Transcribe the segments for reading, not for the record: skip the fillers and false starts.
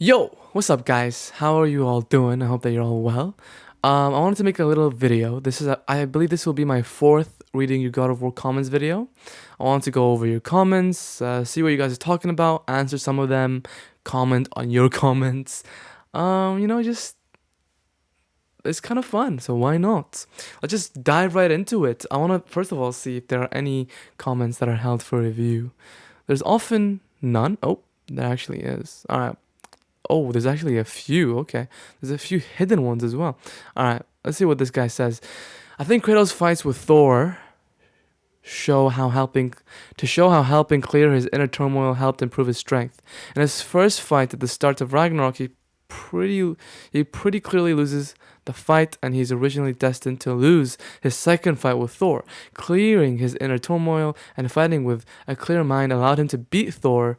Yo, what's up, guys? How are you all doing? I hope that you're all well. I wanted to make a little video. I believe this will be my fourth reading your God of War comments video. I want to go over your comments, see what you guys are talking about, answer some of them, comment on your comments. Just it's kind of fun, so why not? Let's just dive right into it. I want to first of all see if there are any comments that are held for review. There's often none. Oh, there actually is. All right. Oh, there's actually a few. Okay. There's a few hidden ones as well. All right. Let's see what this guy says. I think Kratos' fights with Thor show how helping clear his inner turmoil helped improve his strength. In his first fight at the start of Ragnarok, pretty he pretty clearly loses the fight, and he's originally destined to lose his second fight with Thor. Clearing his inner turmoil and fighting with a clear mind allowed him to beat Thor.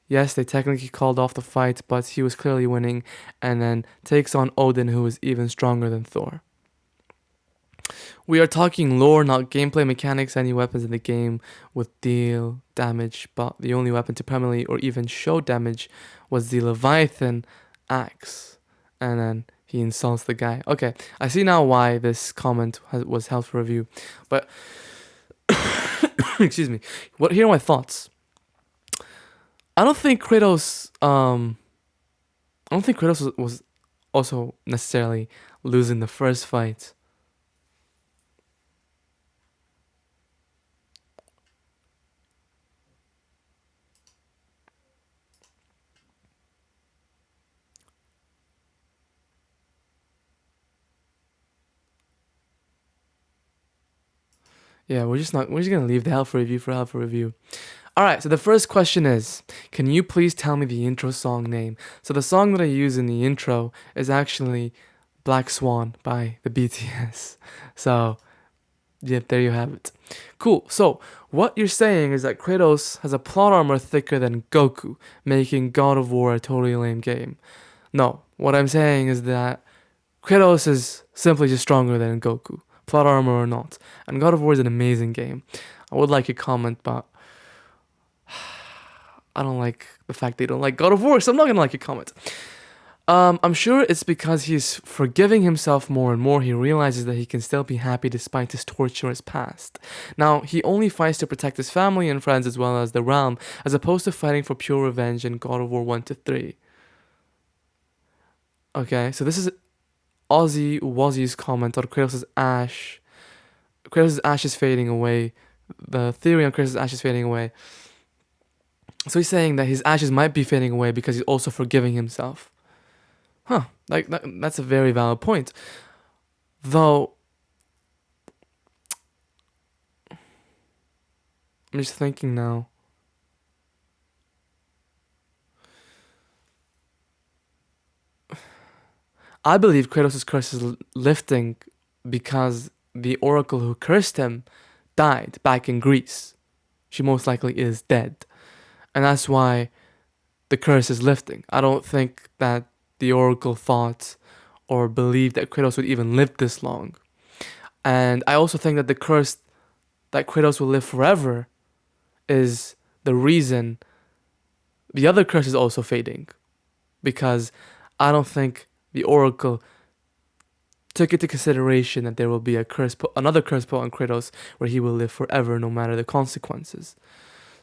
Yes, they technically called off the fight, but he was clearly winning, and then takes on Odin, who is even stronger than Thor. We are talking lore, not gameplay mechanics. Any weapons in the game would deal damage, but the only weapon to permanently or even show damage was the Leviathan axe. And then he insults the guy. Okay, I see now why this comment was held for review. But, excuse me, here are my thoughts. I don't think Kratos. I don't think Kratos was also necessarily losing the first fight. Yeah, we're just gonna leave the hell for review for hell for review. All right, so the first question is, can you please tell me the intro song name? So the song that I use in the intro is actually Black Swan by the BTS. So, yep, there you have it. Cool. So, what you're saying is that Kratos has a plot armor thicker than Goku, making God of War a totally lame game. No, what I'm saying is that Kratos is simply just stronger than Goku, plot armor or not. And God of War is an amazing game. I would like a comment, but I don't like the fact they don't like God of War, so I'm not gonna like your comment. I'm sure it's because he's forgiving himself more and more. He realizes that he can still be happy despite his torturous past. Now, he only fights to protect his family and friends as well as the realm, as opposed to fighting for pure revenge in God of War 1 to 3. Okay, so this is Ozzy Wozzy's comment on Kratos' ash. Kratos' ash is fading away. The theory on Kratos' ash is fading away. So he's saying that his ashes might be fading away because he's also forgiving himself. Huh, that's a very valid point. Though, I'm just thinking now. I believe Kratos' curse is lifting because the oracle who cursed him died back in Greece. She most likely is dead. And that's why the curse is lifting. I don't think that the oracle thought or believed that Kratos would even live this long. And I also think that the curse that Kratos will live forever is the reason the other curse is also fading. Because I don't think the oracle took into consideration that there will be another curse put on Kratos where he will live forever no matter the consequences.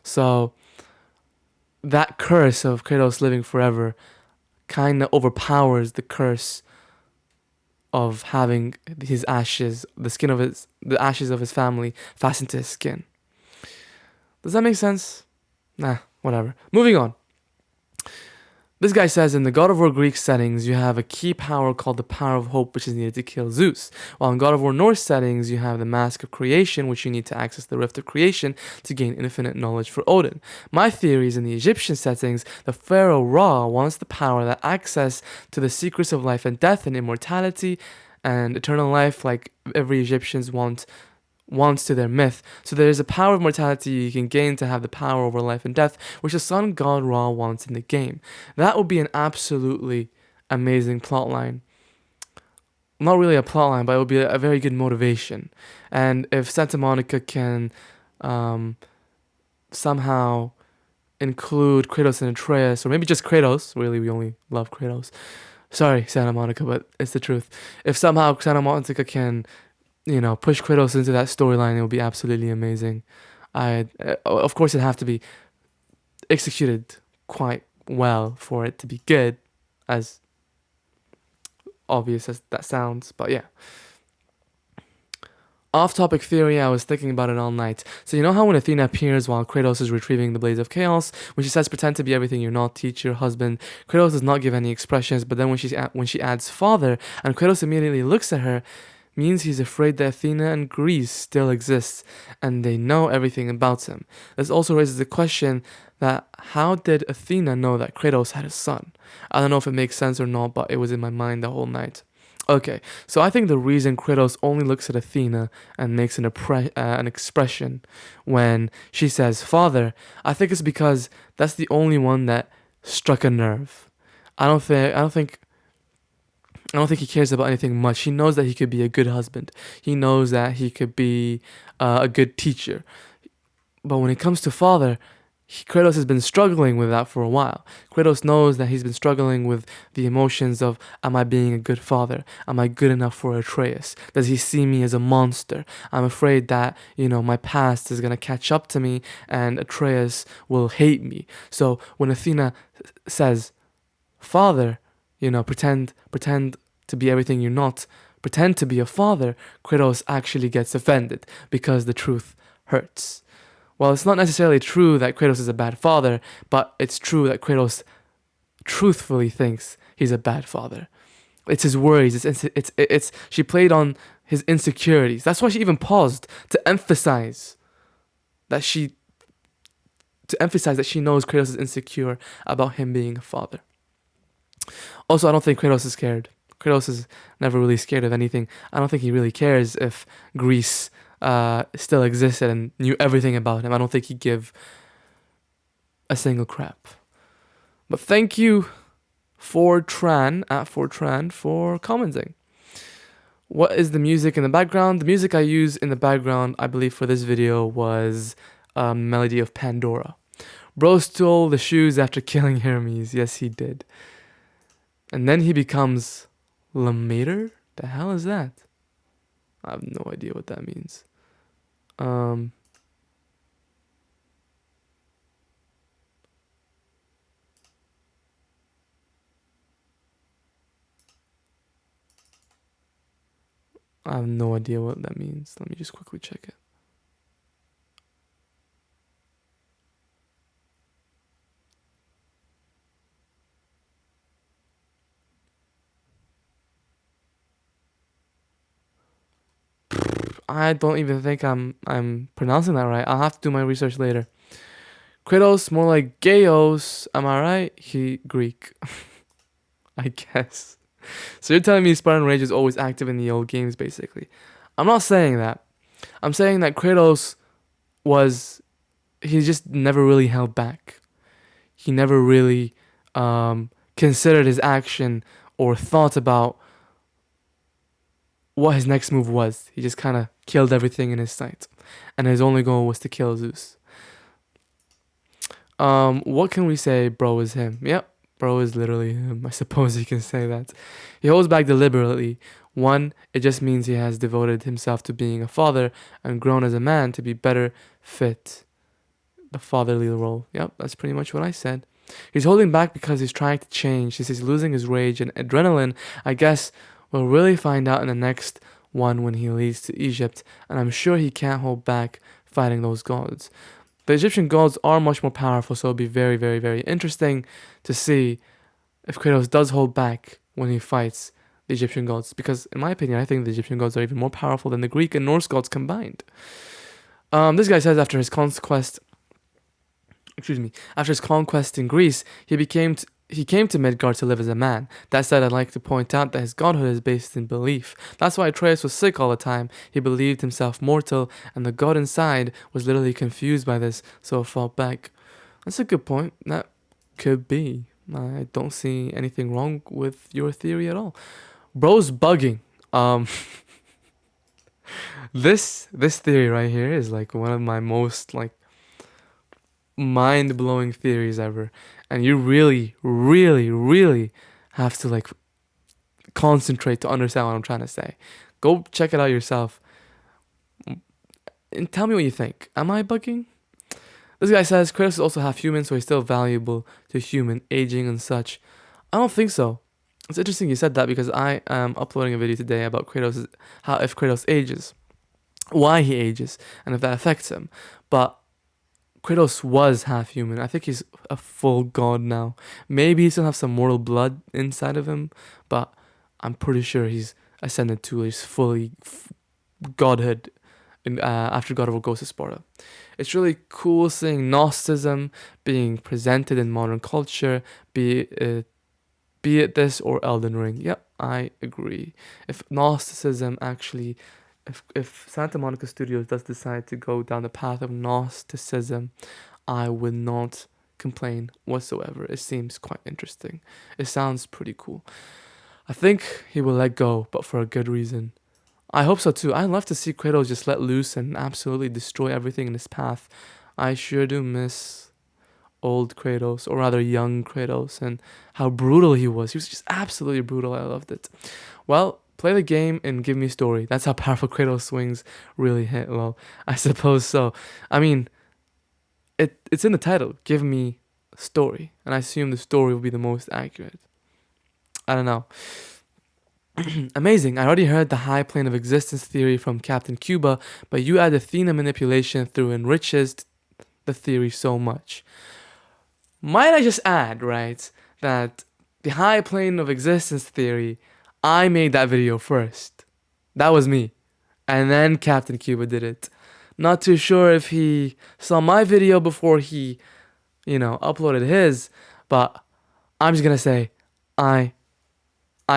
So that curse of Kratos living forever kind of overpowers the curse of having his ashes, the ashes of his family fastened to his skin. Does that make sense? Nah, whatever. Moving on. This guy says in the God of War Greek settings, you have a key power called the Power of Hope, which is needed to kill Zeus. While in God of War Norse settings, you have the Mask of Creation, which you need to access the Rift of Creation to gain infinite knowledge for Odin. My theory is in the Egyptian settings, the Pharaoh Ra wants the power that access to the secrets of life and death and immortality and eternal life, like every Egyptians wants to their myth. So there is a power of mortality you can gain to have the power over life and death, which the sun god Ra wants in the game. That would be an absolutely amazing plotline. Not really a plotline, but it would be a very good motivation. And if Santa Monica can somehow include Kratos and Atreus, or maybe just Kratos. Really, we only love Kratos. Sorry, Santa Monica, but it's the truth. If somehow Santa Monica can, push Kratos into that storyline, it would be absolutely amazing. Of course, it'd have to be executed quite well for it to be good, as obvious as that sounds. But yeah. Off-topic theory, I was thinking about it all night. So you know how when Athena appears while Kratos is retrieving the Blades of Chaos, when she says pretend to be everything you're not, teacher, husband, Kratos does not give any expressions, but then when she adds father, and Kratos immediately looks at her, means he's afraid that Athena and Greece still exists, and they know everything about him. This also raises the question that how did Athena know that Kratos had a son? I don't know if it makes sense or not, but it was in my mind the whole night. Okay, so I think the reason Kratos only looks at Athena and makes an expression when she says "father," I think it's because that's the only one that struck a nerve. I don't think he cares about anything much. He knows that he could be a good husband. He knows that he could be a good teacher. But when it comes to father, Kratos has been struggling with that for a while. Kratos knows that he's been struggling with the emotions of, am I being a good father? Am I good enough for Atreus? Does he see me as a monster? I'm afraid that, my past is going to catch up to me and Atreus will hate me. So when Athena says, father, pretend to be everything you're not, pretend to be a father, Kratos actually gets offended because the truth hurts. Well, it's not necessarily true that Kratos is a bad father, but it's true that Kratos truthfully thinks he's a bad father. It's his worries. It's she played on his insecurities. That's why she even paused to emphasize that she knows Kratos is insecure about him being a father. Also, I don't think Kratos is scared. Kratos is never really scared of anything. I don't think he really cares if Greece still existed and knew everything about him. I don't think he'd give a single crap. But thank you, Fortran, at Fortran, for commenting. What is the music in the background? The music I use in the background, I believe, for this video was a melody of Pandora. Bro stole the shoes after killing Hermes. Yes, he did. And then he becomes Lamater? The hell is that? I have no idea what that means. I have no idea what that means. Let me just quickly check it. I don't even think I'm pronouncing that right. I'll have to do my research later. Kratos, more like Gaios. Am I right? He Greek. I guess. So you're telling me Spartan Rage is always active in the old games, basically. I'm not saying that. I'm saying that Kratos he just never really held back. He never really considered his action or thought about what his next move was. He just kind of killed everything in his sight. And his only goal was to kill Zeus. What can we say? Bro is him. Yep, bro is literally him. I suppose you can say that. He holds back deliberately. One, it just means he has devoted himself to being a father and grown as a man to be better fit the fatherly role. Yep, that's pretty much what I said. He's holding back because he's trying to change. Since he's losing his rage and adrenaline, I guess we'll really find out in the next one when he leads to Egypt, and I'm sure he can't hold back fighting those gods. The Egyptian gods are much more powerful, so it'll be very, very, very interesting to see if Kratos does hold back when he fights the Egyptian gods. Because, in my opinion, I think the Egyptian gods are even more powerful than the Greek and Norse gods combined. This guy says after his conquest in Greece, he came to Midgard to live as a man. That said, I'd like to point out that his godhood is based in belief. That's why Atreus was sick all the time. He believed himself mortal, and the god inside was literally confused by this, so fought back. That's a good point. That could be. I don't see anything wrong with your theory at all. Bro's bugging. This theory right here is like one of my most like mind-blowing theories ever, and you really, really, really have to like concentrate to understand what I'm trying to say. Go check it out yourself and tell me what you think. Am I bugging? This guy says Kratos is also half human, so he's still valuable to human aging and such. I don't think so. It's interesting you said that because I am uploading a video today about Kratos, how if Kratos ages, why he ages, and if that affects him. But Kratos was half human. I think he's a full god now. Maybe he still has some mortal blood inside of him, but I'm pretty sure he's ascended to his fully godhood after God of War goes to Sparta. It's really cool seeing Gnosticism being presented in modern culture, be it this or Elden Ring. Yep, I agree. If Gnosticism actually, if Santa Monica Studios does decide to go down the path of Gnosticism, I would not complain whatsoever. It seems quite interesting. It sounds pretty cool. I think he will let go, but for a good reason. I hope so too. I'd love to see Kratos just let loose and absolutely destroy everything in his path. I sure do miss old Kratos, or rather young Kratos, and how brutal he was. He was just absolutely brutal. I loved it. Well, play the game and give me a story. That's how powerful Kratos swings really hit. Well, I suppose so. I mean, it's in the title. Give me a story. And I assume the story will be the most accurate. I don't know. Amazing. I already heard the high plane of existence theory from Captain Cuba, but you add Athena manipulation through enriches the theory so much. Might I just add, right, that the high plane of existence theory, I made that video first. That was me. And then Captain Cuba did it. Not too sure if he saw my video before he, uploaded his, but I'm just gonna say, I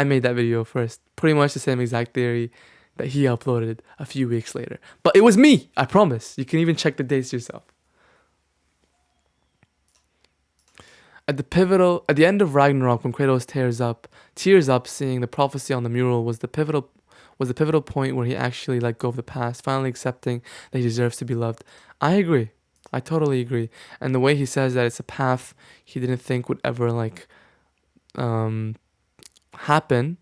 made that video first. Pretty much the same exact theory that he uploaded a few weeks later. But it was me, I promise. You can even check the dates yourself. At the end of Ragnarok, when Kratos tears up, seeing the prophecy on the mural was the pivotal point where he actually let go of the past, finally accepting that he deserves to be loved. I agree. I totally agree. And the way he says that it's a path he didn't think would ever happen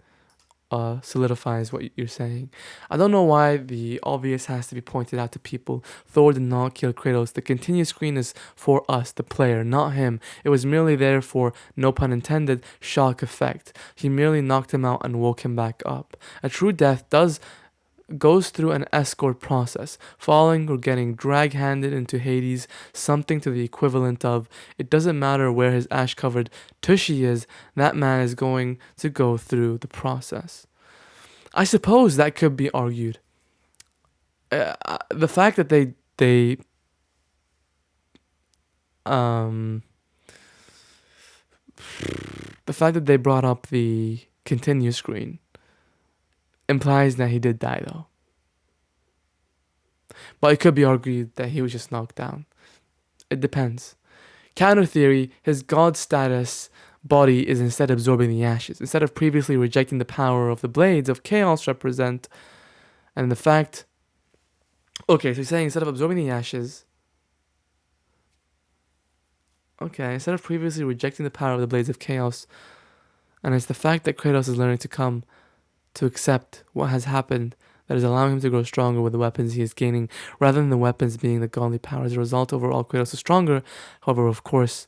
solidifies what you're saying. I don't know why the obvious has to be pointed out to people. Thor did not kill Kratos. The continue screen is for us, the player, not him. It was merely there for, no pun intended, shock effect. He merely knocked him out and woke him back up. A true death goes through an escort process, falling or getting drag-handed into Hades, something to the equivalent of, it doesn't matter where his ash-covered tushy is, that man is going to go through the process. I suppose that could be argued. The fact that the fact that they brought up the continue screen implies that he did die, though. But it could be argued that he was just knocked down. It depends. Counter theory, his god status body is instead absorbing the ashes. Instead of previously rejecting the power of the blades of chaos represent, and the fact... Okay, so he's saying instead of absorbing the ashes... Okay, instead of previously rejecting the power of the blades of chaos, and it's the fact that Kratos is learning to come to accept what has happened that is allowing him to grow stronger with the weapons he is gaining, rather than the weapons being the godly power. As a result, overall, Kratos is stronger. However, of course,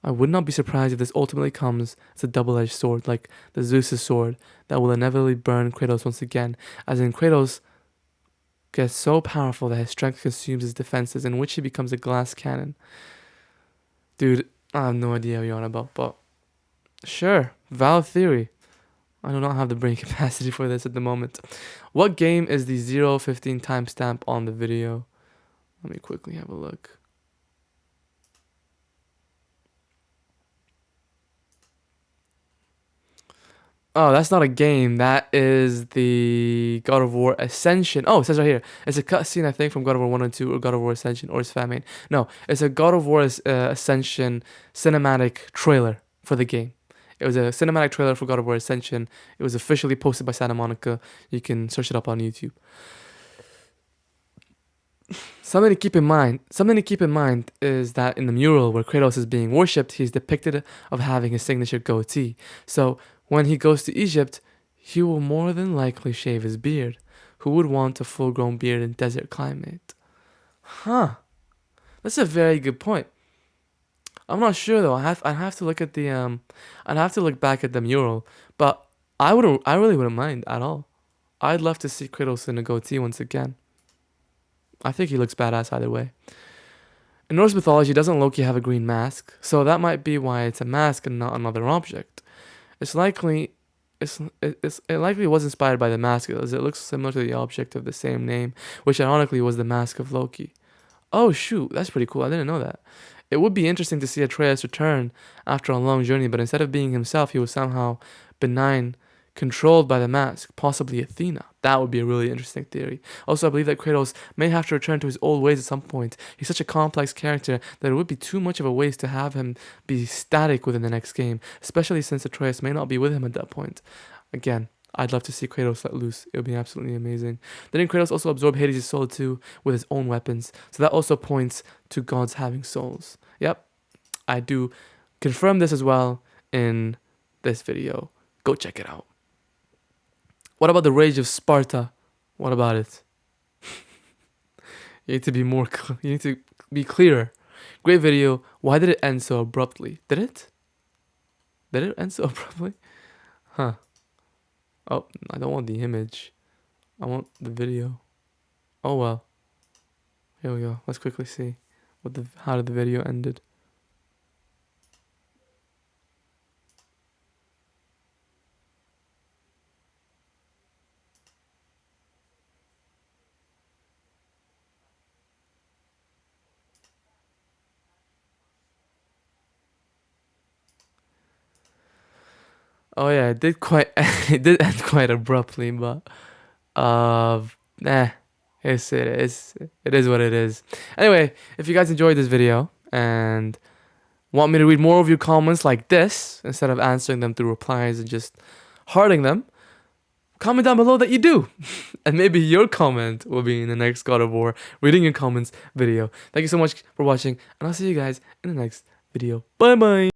I would not be surprised if this ultimately comes as a double-edged sword, like the Zeus' sword, that will inevitably burn Kratos once again, as in Kratos gets so powerful that his strength consumes his defenses, in which he becomes a glass cannon. Dude, I have no idea what you're on about, but sure, valid theory. I do not have the brain capacity for this at the moment. What game is the 015 timestamp on the video? Let me quickly have a look. Oh, that's not a game. That is the God of War Ascension. Oh, it says right here. It's a cutscene, I think, from God of War 1 and 2, or God of War Ascension, or it's fan-made. No, it's a God of War Ascension cinematic trailer for the game. It was a cinematic trailer for God of War Ascension. It was officially posted by Santa Monica. You can search it up on YouTube. Something to keep in mind is that in the mural where Kratos is being worshipped, he's depicted of having his signature goatee. So when he goes to Egypt, he will more than likely shave his beard. Who would want a full-grown beard in desert climate? Huh. That's a very good point. I'm not sure though. I'd have to look at the I'd have to look back at the mural, but I really wouldn't mind at all. I'd love to see Kratos in a goatee once again. I think he looks badass either way. In Norse mythology, doesn't Loki have a green mask? So that might be why it's a mask and not another object. It's likely it likely was inspired by the mask as it looks similar to the object of the same name, which ironically was the mask of Loki. Oh shoot, that's pretty cool. I didn't know that. It would be interesting to see Atreus return after a long journey, but instead of being himself, he was somehow benign, controlled by the mask, possibly Athena. That would be a really interesting theory. Also, I believe that Kratos may have to return to his old ways at some point. He's such a complex character that it would be too much of a waste to have him be static within the next game, especially since Atreus may not be with him at that point. Again, I'd love to see Kratos let loose. It would be absolutely amazing. Didn't Kratos also absorb Hades' soul too with his own weapons? So that also points to gods having souls. Yep, I do confirm this as well in this video. Go check it out. What about the rage of Sparta? What about it? You need to be you need to be clearer. Great video. Why did it end so abruptly? Did it? Did it end so abruptly? Huh. Oh, I don't want the image. I want the video. Oh well. Here we go. Let's quickly see how did the video ended. Oh yeah, it did quite it did end quite abruptly, but uh nah. It is what it is. Anyway, if you guys enjoyed this video and want me to read more of your comments like this instead of answering them through replies and just hearting them, comment down below that you do. And maybe your comment will be in the next God of War reading your comments video. Thank you so much for watching, and I'll see you guys in the next video. Bye bye.